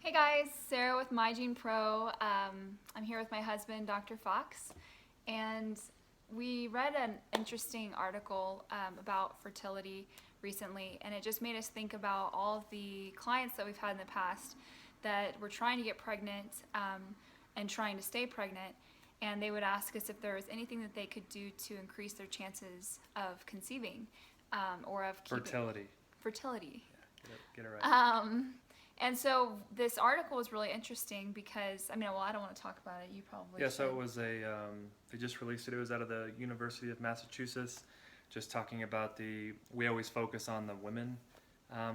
Hey guys, Sarah with MyGenePro. I'm here with my husband, Dr. Fox, and we read an interesting article about fertility recently, and it just made us think about all of the clients that we've had in the past that were trying to get pregnant and trying to stay pregnant, and they would ask us if there was anything that they could do to increase their chances of conceiving or of Fertility. fertility. Yeah, get it right. And so this article was really interesting because, I don't want to talk about it. You probably Yeah, should. so it was they just released it. It was out of the University of Massachusetts, just talking about we always focus on the women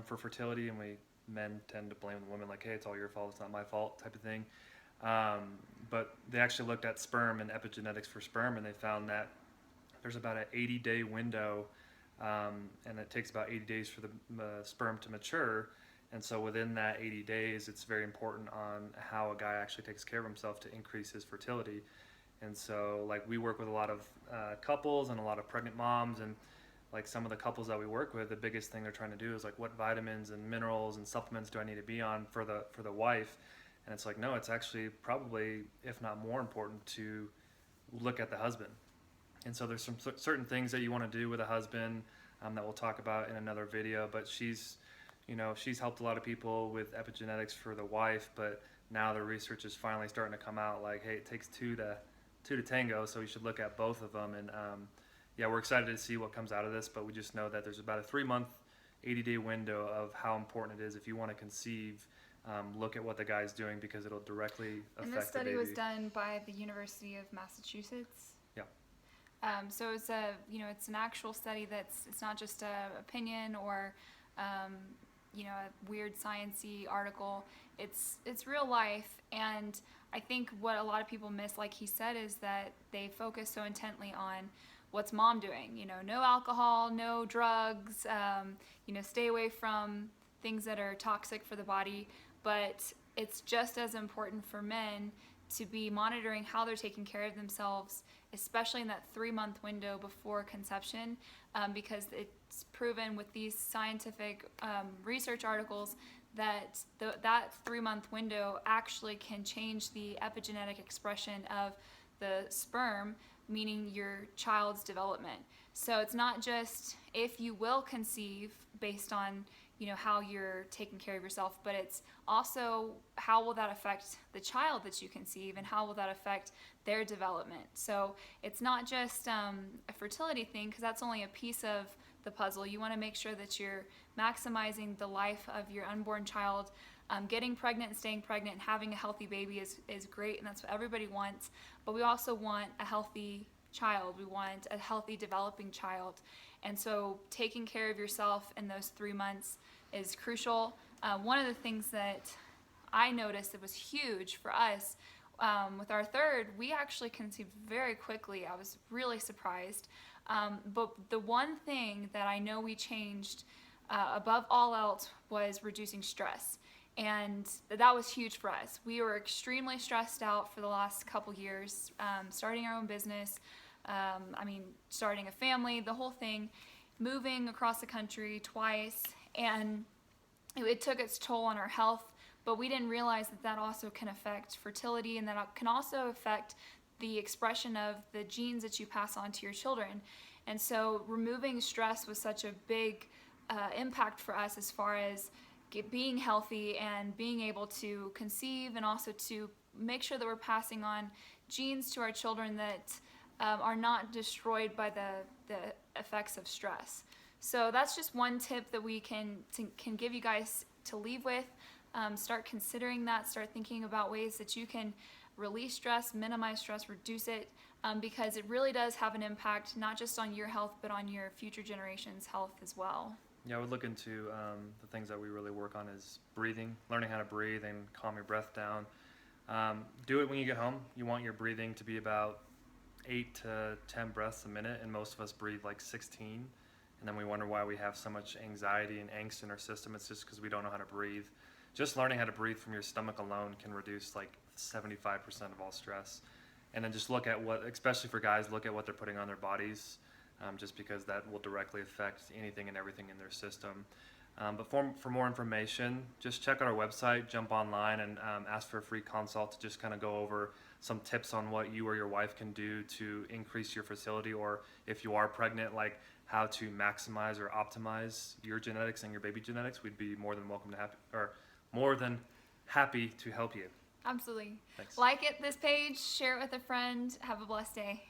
for fertility, and men tend to blame the women, like, hey, it's all your fault, it's not my fault, type of thing. But they actually looked at sperm and epigenetics for sperm, and they found that there's about an 80-day window, and it takes about 80 days for the sperm to mature. And so within that 80 days, it's very important on how a guy actually takes care of himself to increase his fertility. And so, like, we work with a lot of couples and a lot of pregnant moms, and like some of the couples that we work with, the biggest thing they're trying to do is like, what vitamins and minerals and supplements do I need to be on for the wife? And it's like, no, it's actually probably, if not more important, to look at the husband. And so there's some certain things that you want to do with a husband that we'll talk about in another video. But she's helped a lot of people with epigenetics for the wife, but now the research is finally starting to come out like, hey, it takes two to tango, so we should look at both of them. And yeah, we're excited to see what comes out of this, but we just know that there's about a 3-month, 80-day window of how important it is if you want to conceive. Look at what the guy's doing because it'll directly affect the baby. And this study was done by the University of Massachusetts. Yeah. So it's an actual study it's not just a opinion or a weird sciencey article. It's real life, and I think what a lot of people miss, like he said, is that they focus so intently on what's mom doing. No alcohol, no drugs. Stay away from things that are toxic for the body. But it's just as important for men to be monitoring how they're taking care of themselves, especially in that 3-month window before conception, because it's proven with these scientific research articles that that 3-month window actually can change the epigenetic expression of the sperm, meaning your child's development. So it's not just if you will conceive based on how you're taking care of yourself, but it's also how will that affect the child that you conceive and how will that affect their development. So it's not just a fertility thing, because that's only a piece of the puzzle. You want to make sure that you're maximizing the life of your unborn child. Getting pregnant and staying pregnant and having a healthy baby is great, and that's what everybody wants, but we also want a healthy child. We want a healthy developing child. And so taking care of yourself in those 3 months is crucial. One of the things that I noticed that was huge for us, with our third, we actually conceived very quickly. I was really surprised. But the one thing that I know we changed above all else was reducing stress. And that was huge for us. We were extremely stressed out for the last couple years, starting our own business, starting a family, the whole thing, moving across the country twice, and it took its toll on our health, but we didn't realize that also can affect fertility, and that can also affect the expression of the genes that you pass on to your children. And so removing stress was such a big impact for us as far as being healthy and being able to conceive, and also to make sure that we're passing on genes to our children that are not destroyed by the effects of stress. So that's just one tip that we can give you guys to leave with. Start considering that. Start thinking about ways that you can release stress, minimize stress, reduce it, because it really does have an impact not just on your health but on your future generations' health as well. Yeah, I would look into the things that we really work on is breathing, learning how to breathe and calm your breath down. Do it when you get home. You want your breathing to be about 8 to 10 breaths a minute, and most of us breathe like 16, and then we wonder why we have so much anxiety and angst in our system. It's just because we don't know how to breathe. Just learning how to breathe from your stomach alone can reduce like 75% of all stress. And then just look at especially for guys, look at what they're putting on their bodies, just because that will directly affect anything and everything in their system. But for more information, just check out our website, jump online, and ask for a free consult to just kind of go over some tips on what you or your wife can do to increase your fertility, or if you are pregnant, like how to maximize or optimize your genetics and your baby genetics. We'd be more than happy to help you. Absolutely. Thanks. Like this page, share it with a friend. Have a blessed day.